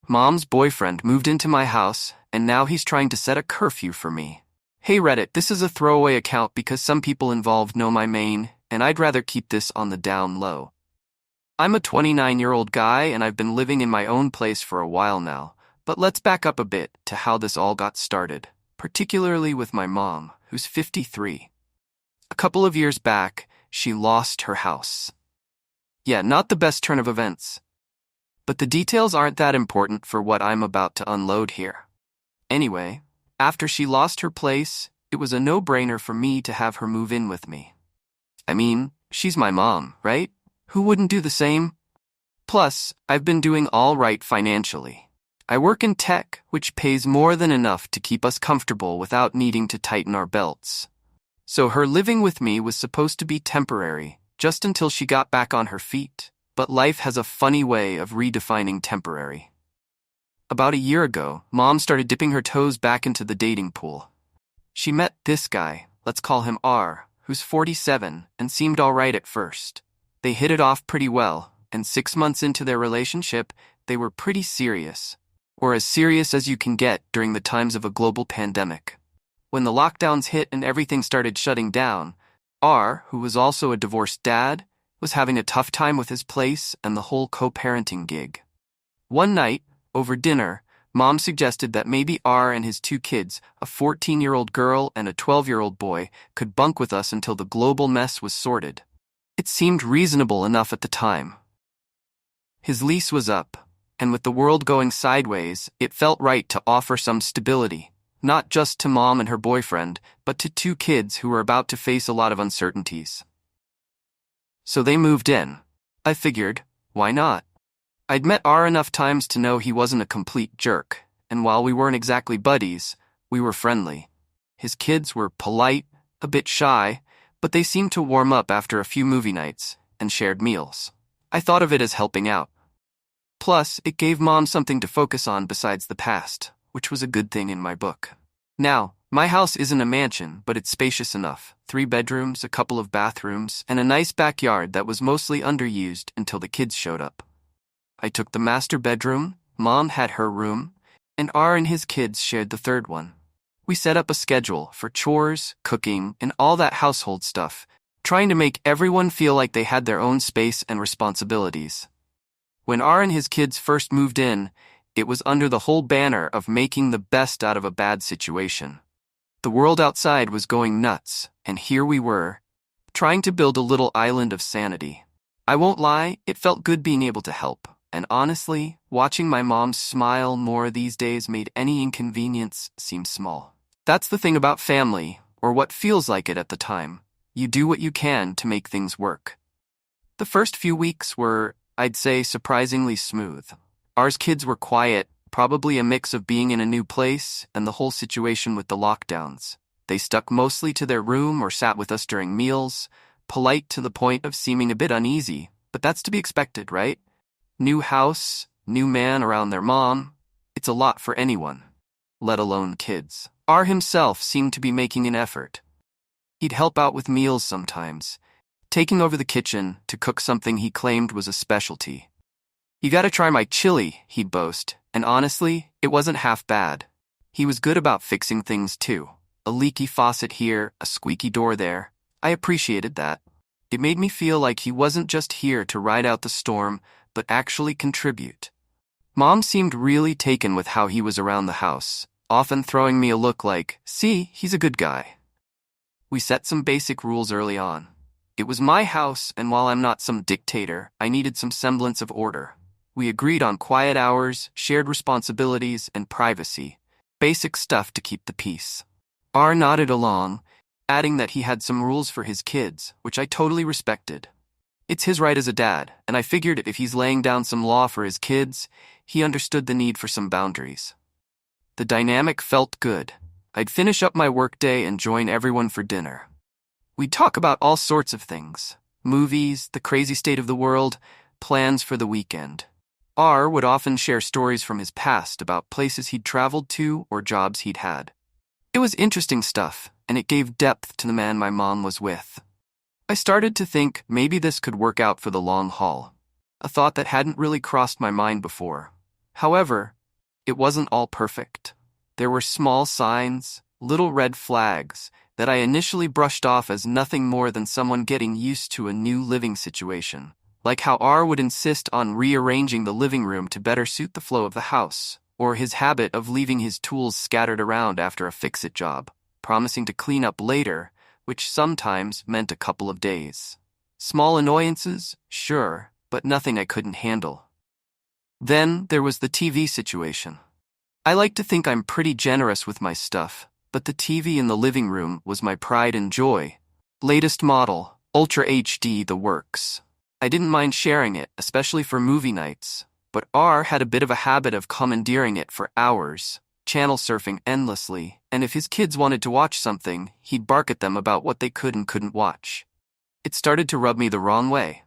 Mom's boyfriend moved into my house, and now he's trying to set a curfew for me. Hey Reddit, this is a throwaway account because some people involved know my main, and I'd rather keep this on the down low. I'm a 29-year-old guy, and I've been living in my own place for a while now, but let's back up a bit to how this all got started, particularly with my mom, who's 53. A couple of years back, she lost her house. Yeah, not the best turn of events. But the details aren't that important for what I'm about to unload here. Anyway, after she lost her place, it was a no-brainer for me to have her move in with me. I mean, she's my mom, right? Who wouldn't do the same? Plus, I've been doing all right financially. I work in tech, which pays more than enough to keep us comfortable without needing to tighten our belts. So her living with me was supposed to be temporary, just until she got back on her feet. But life has a funny way of redefining temporary. About a year ago, Mom started dipping her toes back into the dating pool. She met this guy, let's call him R, who's 47, and seemed alright at first. They hit it off pretty well, and 6 months into their relationship, they were pretty serious. Or as serious as you can get during the times of a global pandemic. When the lockdowns hit and everything started shutting down, R, who was also a divorced dad, was having a tough time with his place and the whole co-parenting gig. One night, over dinner, Mom suggested that maybe R and his 2 kids, a 14-year-old girl and a 12-year-old boy, could bunk with us until the global mess was sorted. It seemed reasonable enough at the time. His lease was up, and with the world going sideways, it felt right to offer some stability, not just to Mom and her boyfriend, but to 2 kids who were about to face a lot of uncertainties. So they moved in. I figured, why not? I'd met R enough times to know he wasn't a complete jerk, and while we weren't exactly buddies, we were friendly. His kids were polite, a bit shy, but they seemed to warm up after a few movie nights and shared meals. I thought of it as helping out. Plus, it gave Mom something to focus on besides the past, which was a good thing in my book. Now, my house isn't a mansion, but it's spacious enough. 3 bedrooms, a couple of bathrooms, and a nice backyard that was mostly underused until the kids showed up. I took the master bedroom, Mom had her room, and R and his kids shared the 3rd one. We set up a schedule for chores, cooking, and all that household stuff, trying to make everyone feel like they had their own space and responsibilities. When R and his kids first moved in, it was under the whole banner of making the best out of a bad situation. The world outside was going nuts, and here we were, trying to build a little island of sanity. I won't lie, it felt good being able to help, and honestly, watching my mom smile more these days made any inconvenience seem small. That's the thing about family, or what feels like it at the time. You do what you can to make things work. The first few weeks were, I'd say, surprisingly smooth. R's kids were quiet, probably a mix of being in a new place and the whole situation with the lockdowns. They stuck mostly to their room or sat with us during meals, polite to the point of seeming a bit uneasy, but that's to be expected, right? New house, new man around their mom. It's a lot for anyone, let alone kids. R himself seemed to be making an effort. He'd help out with meals sometimes, taking over the kitchen to cook something he claimed was a specialty. "You gotta try my chili," he'd boast, and honestly, it wasn't half bad. He was good about fixing things too. A leaky faucet here, a squeaky door there. I appreciated that. It made me feel like he wasn't just here to ride out the storm, but actually contribute. Mom seemed really taken with how he was around the house, often throwing me a look like, "See, he's a good guy." We set some basic rules early on. It was my house, and while I'm not some dictator, I needed some semblance of order. We agreed on quiet hours, shared responsibilities, and privacy. Basic stuff to keep the peace. R nodded along, adding that he had some rules for his kids, which I totally respected. It's his right as a dad, and I figured if he's laying down some law for his kids, he understood the need for some boundaries. The dynamic felt good. I'd finish up my workday and join everyone for dinner. We'd talk about all sorts of things. Movies, the crazy state of the world, plans for the weekend. R would often share stories from his past about places he'd traveled to or jobs he'd had. It was interesting stuff, and it gave depth to the man my mom was with. I started to think maybe this could work out for the long haul, a thought that hadn't really crossed my mind before. However, it wasn't all perfect. There were small signs, little red flags, that I initially brushed off as nothing more than someone getting used to a new living situation. Like how R would insist on rearranging the living room to better suit the flow of the house, or his habit of leaving his tools scattered around after a fix-it job, promising to clean up later, which sometimes meant a couple of days. Small annoyances, sure, but nothing I couldn't handle. Then there was the TV situation. I like to think I'm pretty generous with my stuff, but the TV in the living room was my pride and joy. Latest model, Ultra HD, the works. I didn't mind sharing it, especially for movie nights, but R had a bit of a habit of commandeering it for hours, channel surfing endlessly, and if his kids wanted to watch something, he'd bark at them about what they could and couldn't watch. It started to rub me the wrong way.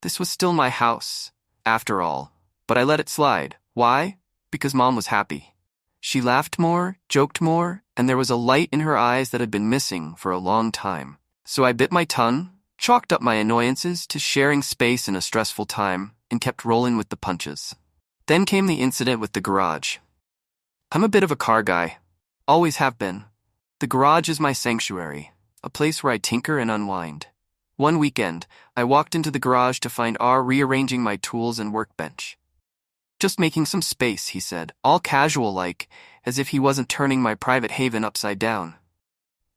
This was still my house, after all, but I let it slide. Why? Because Mom was happy. She laughed more, joked more, and there was a light in her eyes that had been missing for a long time. So I bit my tongue, chalked up my annoyances to sharing space in a stressful time, and kept rolling with the punches. Then came the incident with the garage. I'm a bit of a car guy. Always have been. The garage is my sanctuary, a place where I tinker and unwind. One weekend, I walked into the garage to find R rearranging my tools and workbench. Just making some space, he said, all casual-like, as if he wasn't turning my private haven upside down.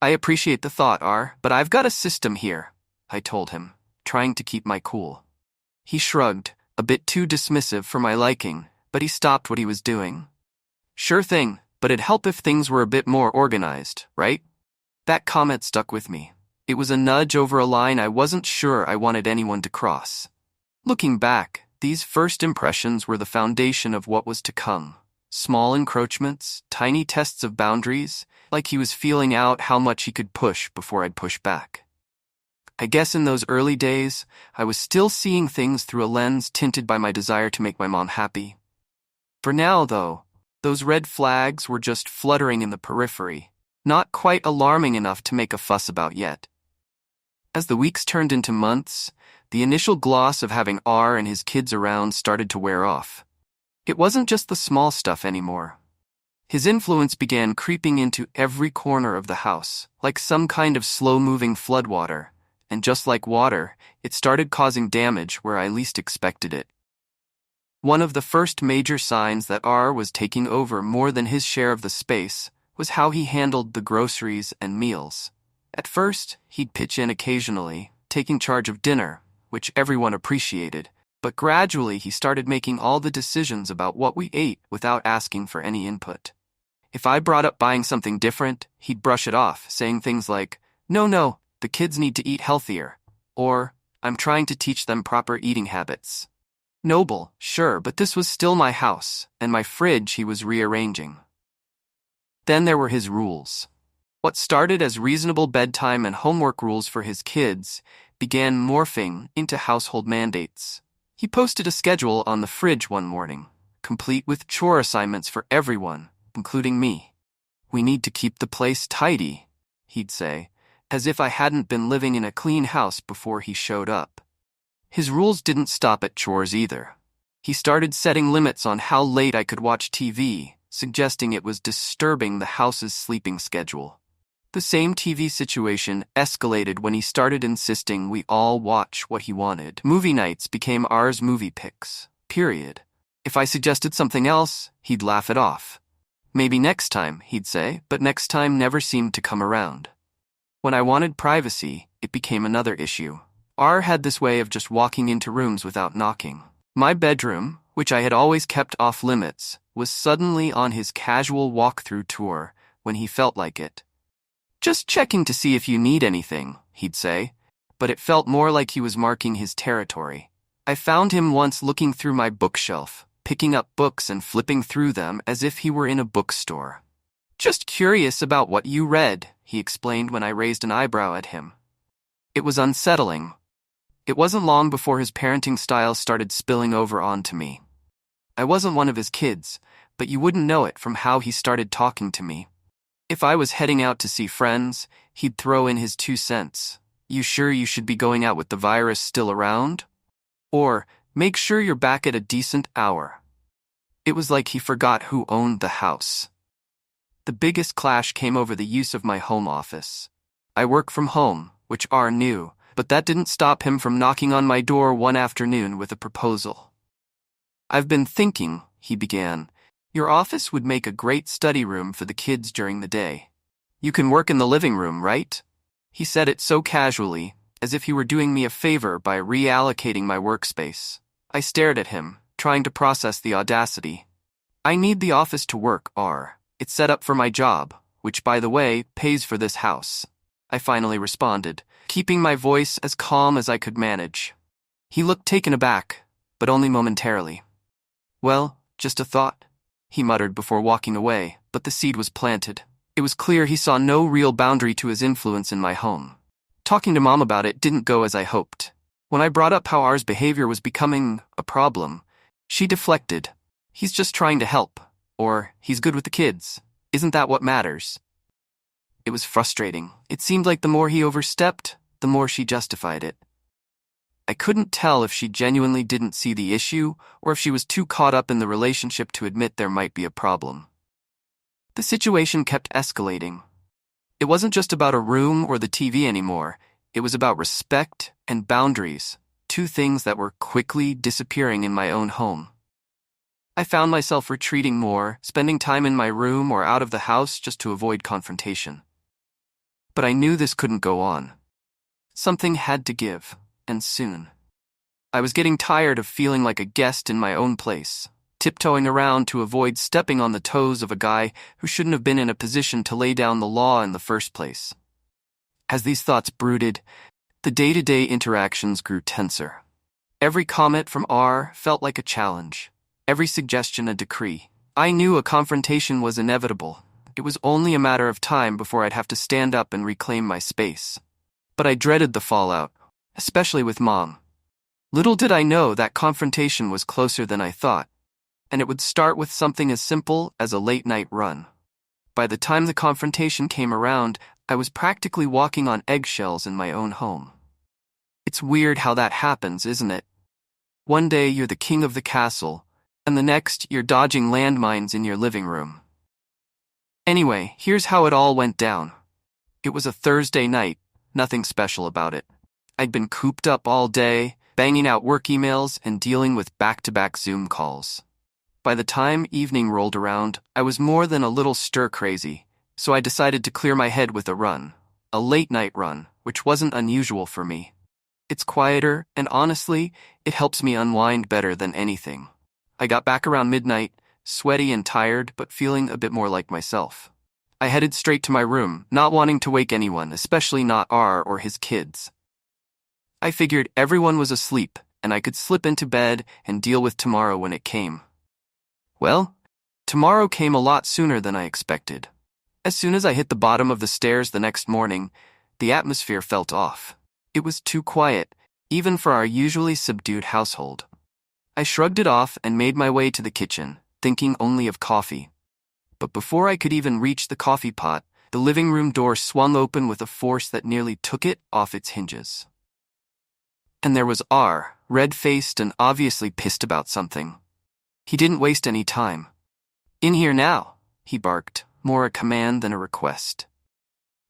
I appreciate the thought, R, but I've got a system here, I told him, trying to keep my cool. He shrugged, a bit too dismissive for my liking, but he stopped what he was doing. Sure thing, but it'd help if things were a bit more organized, right? That comment stuck with me. It was a nudge over a line I wasn't sure I wanted anyone to cross. Looking back, these first impressions were the foundation of what was to come. Small encroachments, tiny tests of boundaries, like he was feeling out how much he could push before I'd push back. I guess in those early days, I was still seeing things through a lens tinted by my desire to make my mom happy. For now, though, those red flags were just fluttering in the periphery, not quite alarming enough to make a fuss about yet. As the weeks turned into months, the initial gloss of having R and his kids around started to wear off. It wasn't just the small stuff anymore. His influence began creeping into every corner of the house, like some kind of slow-moving floodwater, and just like water, it started causing damage where I least expected it. One of the first major signs that R was taking over more than his share of the space was how he handled the groceries and meals. At first, he'd pitch in occasionally, taking charge of dinner, which everyone appreciated, but gradually he started making all the decisions about what we ate without asking for any input. If I brought up buying something different, he'd brush it off, saying things like, No, the kids need to eat healthier," or, "I'm trying to teach them proper eating habits." Noble, sure, but this was still my house, and my fridge he was rearranging. Then there were his rules. What started as reasonable bedtime and homework rules for his kids began morphing into household mandates. He posted a schedule on the fridge one morning, complete with chore assignments for everyone, including me. "We need to keep the place tidy," he'd say, as if I hadn't been living in a clean house before he showed up. His rules didn't stop at chores either. He started setting limits on how late I could watch TV, suggesting it was disturbing the house's sleeping schedule. The same TV situation escalated when he started insisting we all watch what he wanted. Movie nights became R's movie picks, period. If I suggested something else, he'd laugh it off. "Maybe next time," he'd say, but next time never seemed to come around. When I wanted privacy, it became another issue. R had this way of just walking into rooms without knocking. My bedroom, which I had always kept off limits, was suddenly on his casual walk-through tour when he felt like it. "Just checking to see if you need anything," he'd say, but it felt more like he was marking his territory. I found him once looking through my bookshelf, picking up books and flipping through them as if he were in a bookstore. "Just curious about what you read," he explained when I raised an eyebrow at him. It was unsettling. It wasn't long before his parenting style started spilling over onto me. I wasn't one of his kids, but you wouldn't know it from how he started talking to me. If I was heading out to see friends, he'd throw in his 2 cents. "You sure you should be going out with the virus still around?" Or, "Make sure you're back at a decent hour." It was like he forgot who owned the house. The biggest clash came over the use of my home office. I work from home, which R knew, but that didn't stop him from knocking on my door one afternoon with a proposal. "I've been thinking," he began, "your office would make a great study room for the kids during the day. You can work in the living room, right?" He said it so casually, as if he were doing me a favor by reallocating my workspace. I stared at him, trying to process the audacity. "I need the office to work, R. It's set up for my job, which, by the way, pays for this house," I finally responded, keeping my voice as calm as I could manage. He looked taken aback, but only momentarily. "Well, just a thought," he muttered before walking away, but the seed was planted. It was clear he saw no real boundary to his influence in my home. Talking to Mom about it didn't go as I hoped. When I brought up how R's behavior was becoming a problem, she deflected. "He's just trying to help," or "he's good with the kids. Isn't that what matters?" It was frustrating. It seemed like the more he overstepped, the more she justified it. I couldn't tell if she genuinely didn't see the issue or if she was too caught up in the relationship to admit there might be a problem. The situation kept escalating. It wasn't just about a room or the TV anymore. It was about respect and boundaries, two things that were quickly disappearing in my own home. I found myself retreating more, spending time in my room or out of the house just to avoid confrontation. But I knew this couldn't go on. Something had to give, and soon. I was getting tired of feeling like a guest in my own place, tiptoeing around to avoid stepping on the toes of a guy who shouldn't have been in a position to lay down the law in the first place. As these thoughts brooded, the day-to-day interactions grew tenser. Every comment from R felt like a challenge, every suggestion a decree. I knew a confrontation was inevitable. It was only a matter of time before I'd have to stand up and reclaim my space. But I dreaded the fallout, especially with Mom. Little did I know that confrontation was closer than I thought, and it would start with something as simple as a late-night run. By the time the confrontation came around, I was practically walking on eggshells in my own home. It's weird how that happens, isn't it? One day you're the king of the castle, and the next you're dodging landmines in your living room. Anyway, here's how it all went down. It was a Thursday night, nothing special about it. I'd been cooped up all day, banging out work emails and dealing with back-to-back Zoom calls. By the time evening rolled around, I was more than a little stir-crazy, so I decided to clear my head with a run, a late-night run, which wasn't unusual for me. It's quieter, and honestly, it helps me unwind better than anything. I got back around midnight, sweaty and tired, but feeling a bit more like myself. I headed straight to my room, not wanting to wake anyone, especially not R or his kids. I figured everyone was asleep, and I could slip into bed and deal with tomorrow when it came. Well, tomorrow came a lot sooner than I expected. As soon as I hit the bottom of the stairs the next morning, the atmosphere felt off. It was too quiet, even for our usually subdued household. I shrugged it off and made my way to the kitchen, thinking only of coffee. But before I could even reach the coffee pot, the living room door swung open with a force that nearly took it off its hinges. And there was R, red-faced and obviously pissed about something. He didn't waste any time. "In here now," he barked, more a command than a request.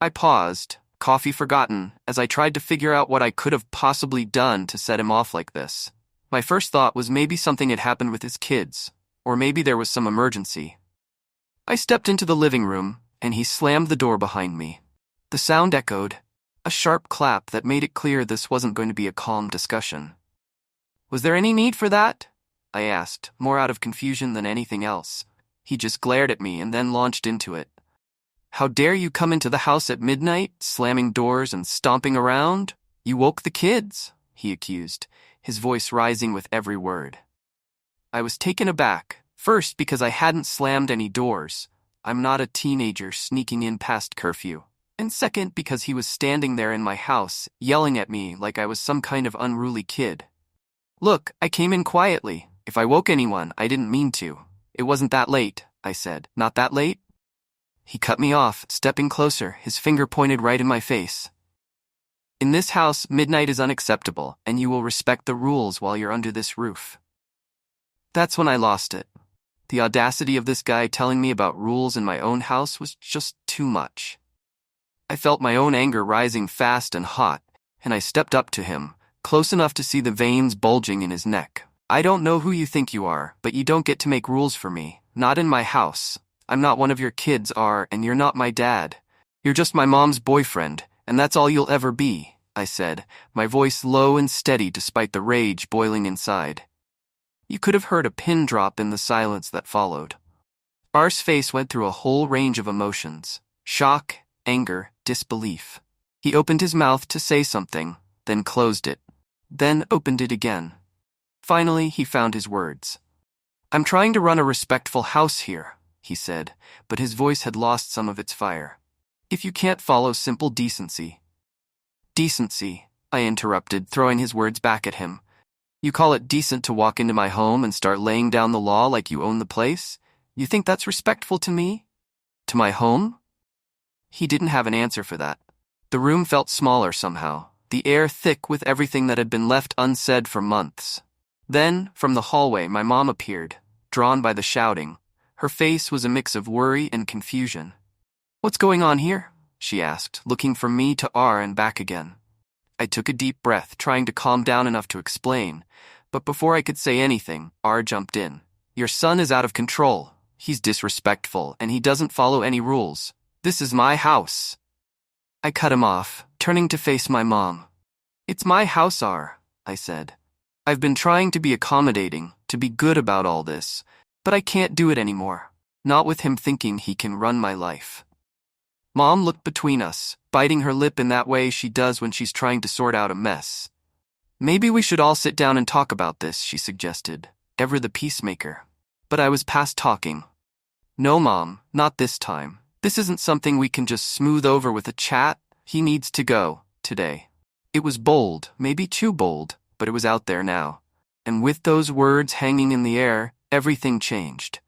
I paused, coffee forgotten, as I tried to figure out what I could have possibly done to set him off like this. My first thought was maybe something had happened with his kids, or maybe there was some emergency. I stepped into the living room, and he slammed the door behind me. The sound echoed, a sharp clap that made it clear this wasn't going to be a calm discussion. "Was there any need for that?" I asked, more out of confusion than anything else. He just glared at me and then launched into it. "How dare you come into the house at midnight, slamming doors and stomping around? You woke the kids," he accused, his voice rising with every word. I was taken aback, first because I hadn't slammed any doors. I'm not a teenager sneaking in past curfew. And second because he was standing there in my house, yelling at me like I was some kind of unruly kid. "Look, I came in quietly. If I woke anyone, I didn't mean to. It wasn't that late," I said. "Not that late?" He cut me off, stepping closer, his finger pointed right in my face. "In this house, midnight is unacceptable, and you will respect the rules while you're under this roof." That's when I lost it. The audacity of this guy telling me about rules in my own house was just too much. I felt my own anger rising fast and hot, and I stepped up to him, close enough to see the veins bulging in his neck. I don't know who you think you are, but you don't get to make rules for me. Not in my house. I'm not one of your kids, and you're not my dad. You're just my mom's boyfriend, and that's all you'll ever be, I said, my voice low and steady despite the rage boiling inside. You could have heard a pin drop in the silence that followed. R's face went through a whole range of emotions: shock, anger, disbelief. He opened his mouth to say something, then closed it, then opened it again. Finally, he found his words. I'm trying to run a respectful house here, he said, but his voice had lost some of its fire. If you can't follow simple decency. Decency, I interrupted, throwing his words back at him. You call it decent to walk into my home and start laying down the law like you own the place? You think that's respectful to me? To my home? He didn't have an answer for that. The room felt smaller somehow, the air thick with everything that had been left unsaid for months. Then, from the hallway, my mom appeared, drawn by the shouting. Her face was a mix of worry and confusion. What's going on here? She asked, looking from me to R and back again. I took a deep breath, trying to calm down enough to explain, but before I could say anything, R jumped in. Your son is out of control. He's disrespectful, and he doesn't follow any rules. This is my house. I cut him off, turning to face my mom. It's my house, R, I said. I've been trying to be accommodating, to be good about all this, but I can't do it anymore. Not with him thinking he can run my life. Mom looked between us, biting her lip in that way she does when she's trying to sort out a mess. Maybe we should all sit down and talk about this, she suggested, ever the peacemaker. But I was past talking. No, Mom, not this time. This isn't something we can just smooth over with a chat. He needs to go, today. It was bold, maybe too bold, but it was out there now. And with those words hanging in the air, everything changed.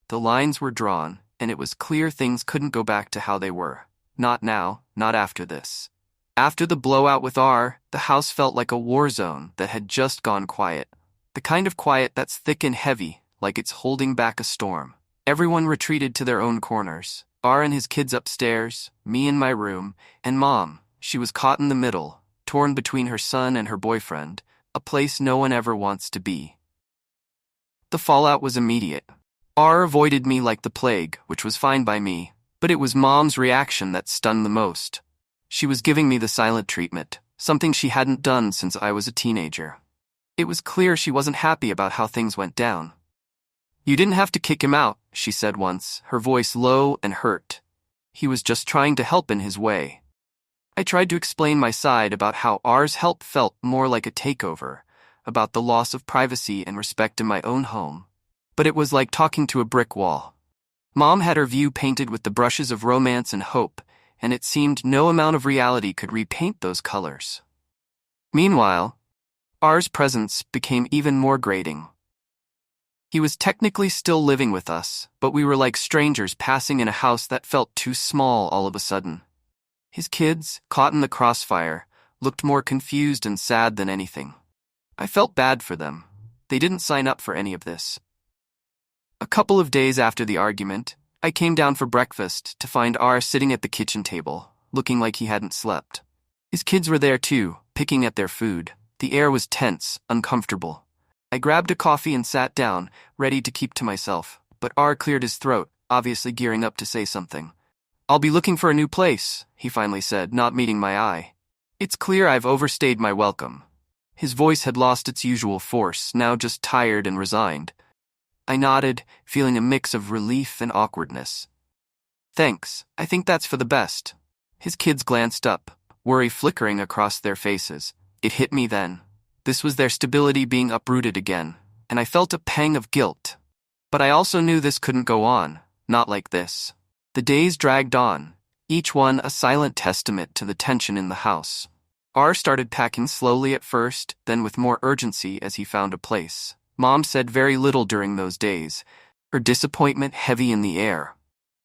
The lines were drawn, and it was clear things couldn't go back to how they were. Not now, not after this. After the blowout with R, the house felt like a war zone that had just gone quiet. The kind of quiet that's thick and heavy, like it's holding back a storm. Everyone retreated to their own corners. R and his kids upstairs, me in my room, and Mom. She was caught in the middle, torn between her son and her boyfriend, a place no one ever wants to be. The fallout was immediate. R avoided me like the plague, which was fine by me, but it was Mom's reaction that stunned the most. She was giving me the silent treatment, something she hadn't done since I was a teenager. It was clear she wasn't happy about how things went down. You didn't have to kick him out, she said once, her voice low and hurt. He was just trying to help in his way. I tried to explain my side about how R's help felt more like a takeover, about the loss of privacy and respect in my own home. But it was like talking to a brick wall. Mom had her view painted with the brushes of romance and hope, and it seemed no amount of reality could repaint those colors. Meanwhile, R's presence became even more grating. He was technically still living with us, but we were like strangers passing in a house that felt too small all of a sudden. His kids, caught in the crossfire, looked more confused and sad than anything. I felt bad for them. They didn't sign up for any of this. A couple of days after the argument, I came down for breakfast to find R sitting at the kitchen table, looking like he hadn't slept. His kids were there too, picking at their food. The air was tense, uncomfortable. I grabbed a coffee and sat down, ready to keep to myself, but R cleared his throat, obviously gearing up to say something. I'll be looking for a new place, he finally said, not meeting my eye. It's clear I've overstayed my welcome. His voice had lost its usual force, now just tired and resigned. I nodded, feeling a mix of relief and awkwardness. Thanks, I think that's for the best. His kids glanced up, worry flickering across their faces. It hit me then. This was their stability being uprooted again, and I felt a pang of guilt. But I also knew this couldn't go on, not like this. The days dragged on, each one a silent testament to the tension in the house. R started packing slowly at first, then with more urgency as he found a place. Mom said very little during those days, her disappointment heavy in the air.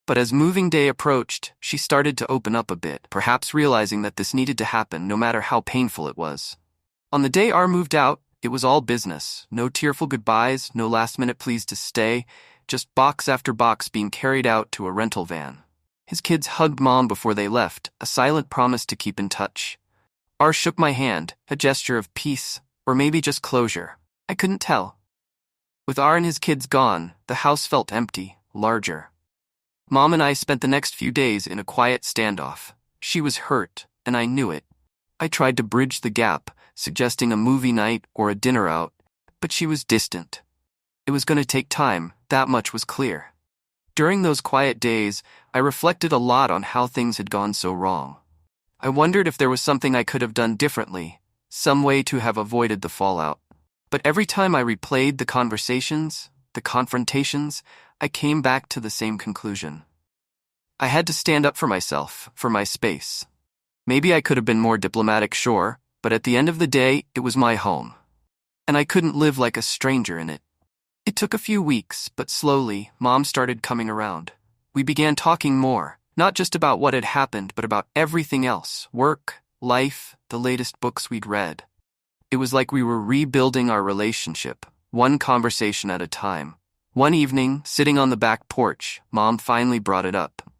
But as moving day approached, she started to open up a bit, perhaps realizing that this needed to happen no matter how painful it was. On the day R moved out, it was all business. No tearful goodbyes, no last-minute pleas to stay. just box after box being carried out to a rental van. His kids hugged Mom before they left, a silent promise to keep in touch. R shook my hand, a gesture of peace, or maybe just closure. I couldn't tell. With R and his kids gone, the house felt empty, larger. Mom and I spent the next few days in a quiet standoff. She was hurt, and I knew it. I tried to bridge the gap, suggesting a movie night or a dinner out, but she was distant. It was going to take time, that much was clear. During those quiet days, I reflected a lot on how things had gone so wrong. I wondered if there was something I could have done differently, some way to have avoided the fallout. But every time I replayed the conversations, the confrontations, I came back to the same conclusion. I had to stand up for myself, for my space. Maybe I could have been more diplomatic, sure, but at the end of the day, it was my home. And I couldn't live like a stranger in it. It took a few weeks, but slowly, Mom started coming around. We began talking more, not just about what had happened, but about everything else, work, life, the latest books we'd read. It was like we were rebuilding our relationship, one conversation at a time. One evening, sitting on the back porch, Mom finally brought it up.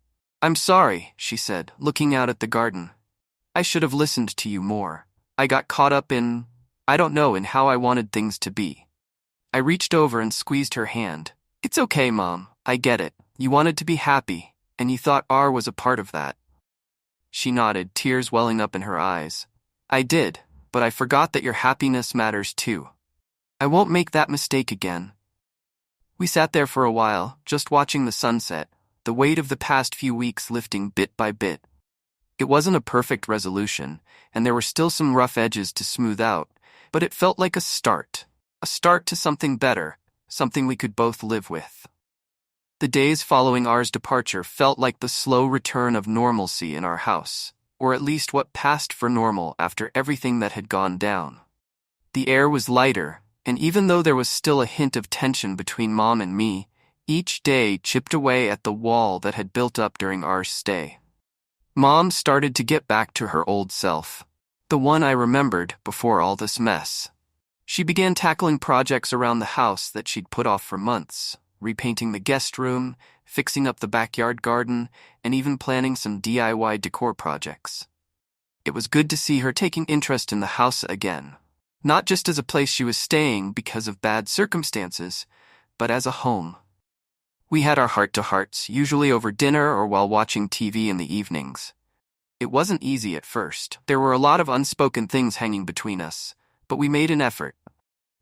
"I'm sorry," she said, looking out at the garden. "I should have listened to you more. I got caught up in how I wanted things to be." I reached over and squeezed her hand. "It's okay, Mom. I get it. You wanted to be happy, and you thought R was a part of that." She nodded, tears welling up in her eyes. "I did, but I forgot that your happiness matters too. I won't make that mistake again." We sat there for a while, just watching the sunset, the weight of the past few weeks lifting bit by bit. It wasn't a perfect resolution, and there were still some rough edges to smooth out, but it felt like a start to something better, something we could both live with. The days following R's departure felt like the slow return of normalcy in our house, or at least what passed for normal after everything that had gone down. The air was lighter, and even though there was still a hint of tension between Mom and me, each day chipped away at the wall that had built up during R's stay. Mom started to get back to her old self, the one I remembered before all this mess. She began tackling projects around the house that she'd put off for months, repainting the guest room, fixing up the backyard garden, and even planning some DIY decor projects. It was good to see her taking interest in the house again, not just as a place she was staying because of bad circumstances, but as a home. We had our heart-to-hearts, usually over dinner or while watching TV in the evenings. It wasn't easy at first. There were a lot of unspoken things hanging between us, but we made an effort.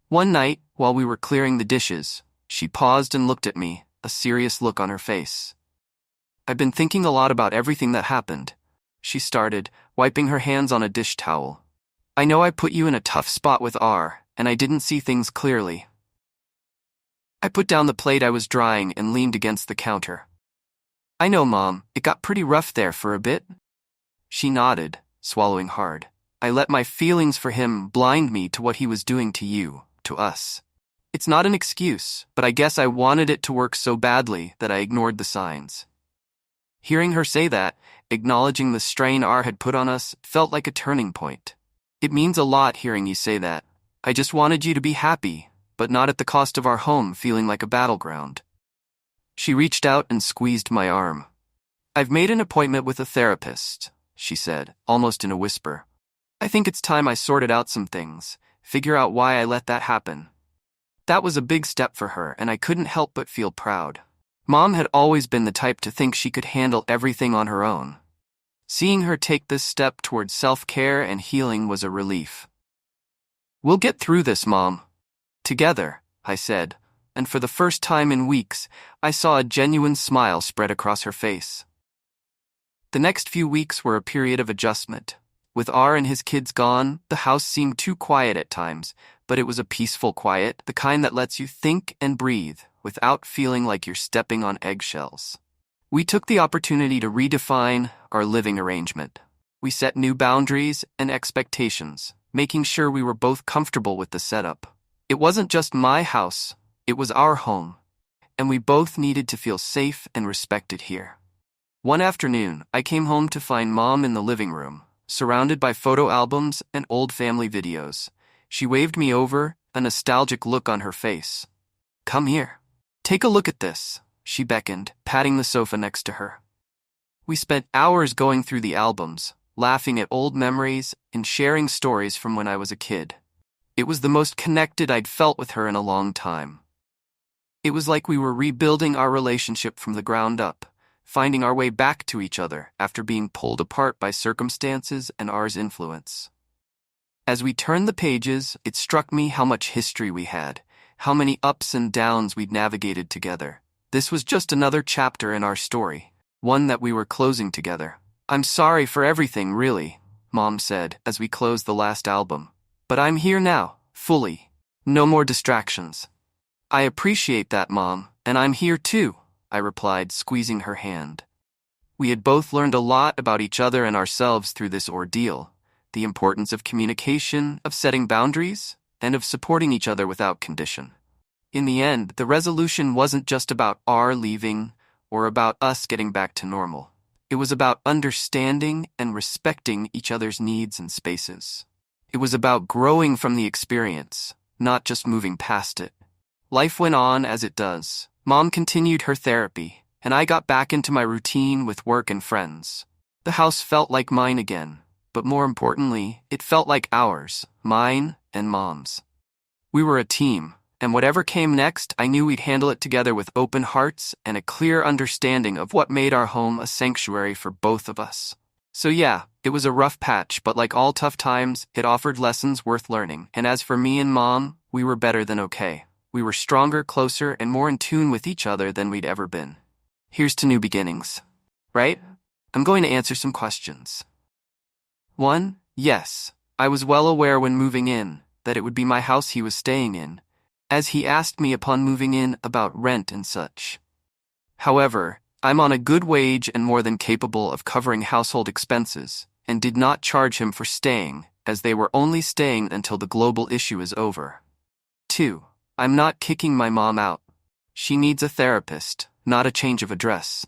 One night, while we were clearing the dishes, she paused and looked at me, a serious look on her face. "I've been thinking a lot about everything that happened," she started, wiping her hands on a dish towel. "I know I put you in a tough spot with R, and I didn't see things clearly." I put down the plate I was drying and leaned against the counter. "I know, Mom, it got pretty rough there for a bit." She nodded, swallowing hard. "I let my feelings for him blind me to what he was doing to you, to us. It's not an excuse, but I guess I wanted it to work so badly that I ignored the signs." Hearing her say that, acknowledging the strain R had put on us, felt like a turning point. "It means a lot hearing you say that. I just wanted you to be happy, but not at the cost of our home feeling like a battleground." She reached out and squeezed my arm. "I've made an appointment with a therapist," she said, almost in a whisper. "I think it's time I sorted out some things, figure out why I let that happen." That was a big step for her, and I couldn't help but feel proud. Mom had always been the type to think she could handle everything on her own. Seeing her take this step towards self-care and healing was a relief. "We'll get through this, Mom. Together," I said, and for the first time in weeks, I saw a genuine smile spread across her face. The next few weeks were a period of adjustment. With R and his kids gone, the house seemed too quiet at times, but it was a peaceful quiet, the kind that lets you think and breathe without feeling like you're stepping on eggshells. We took the opportunity to redefine our living arrangement. We set new boundaries and expectations, making sure we were both comfortable with the setup. It wasn't just my house, it was our home, and we both needed to feel safe and respected here. One afternoon, I came home to find Mom in the living room, surrounded by photo albums and old family videos. She waved me over, a nostalgic look on her face. "Come here." Take a look at this, she beckoned, patting the sofa next to her. We spent hours going through the albums, laughing at old memories and sharing stories from when I was a kid. It was the most connected I'd felt with her in a long time. It was like we were rebuilding our relationship from the ground up, finding our way back to each other after being pulled apart by circumstances and ours influence. As we turned the pages, it struck me how much history we had, how many ups and downs we'd navigated together. This was just another chapter in our story, one that we were closing together. I'm sorry for everything, really, Mom said as we closed the last album. But I'm here now, fully. No more distractions. I appreciate that, Mom, and I'm here too, I replied, squeezing her hand. We had both learned a lot about each other and ourselves through this ordeal, the importance of communication, of setting boundaries, and of supporting each other without condition. In the end, the resolution wasn't just about our leaving or about us getting back to normal. It was about understanding and respecting each other's needs and spaces. It was about growing from the experience, not just moving past it. Life went on as it does. Mom continued her therapy, and I got back into my routine with work and friends. The house felt like mine again, but more importantly, it felt like ours, mine and Mom's. We were a team, and whatever came next, I knew we'd handle it together with open hearts and a clear understanding of what made our home a sanctuary for both of us. So yeah, it was a rough patch, but like all tough times, it offered lessons worth learning. And as for me and Mom, we were better than okay. We were stronger, closer, and more in tune with each other than we'd ever been. Here's to new beginnings. Right? I'm going to answer some questions. 1. Yes, I was well aware when moving in that it would be my house he was staying in, as he asked me upon moving in about rent and such. However, I'm on a good wage and more than capable of covering household expenses, and did not charge him for staying, as they were only staying until the global issue is over. 2. I'm not kicking my mom out. She needs a therapist, not a change of address.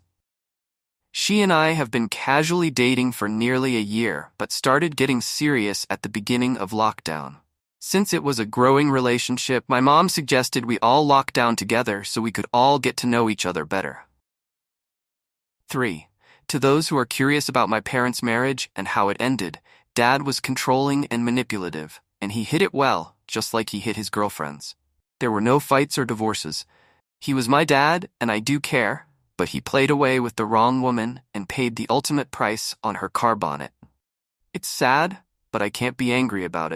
She and I have been casually dating for nearly a year, but started getting serious at the beginning of lockdown. Since it was a growing relationship, my mom suggested we all lock down together so we could all get to know each other better. 3. To those who are curious about my parents' marriage and how it ended, Dad was controlling and manipulative, and he hid it well, just like he hid his girlfriends. There were no fights or divorces. He was my dad, and I do care, but he played away with the wrong woman and paid the ultimate price on her car bonnet. It's sad, but I can't be angry about it.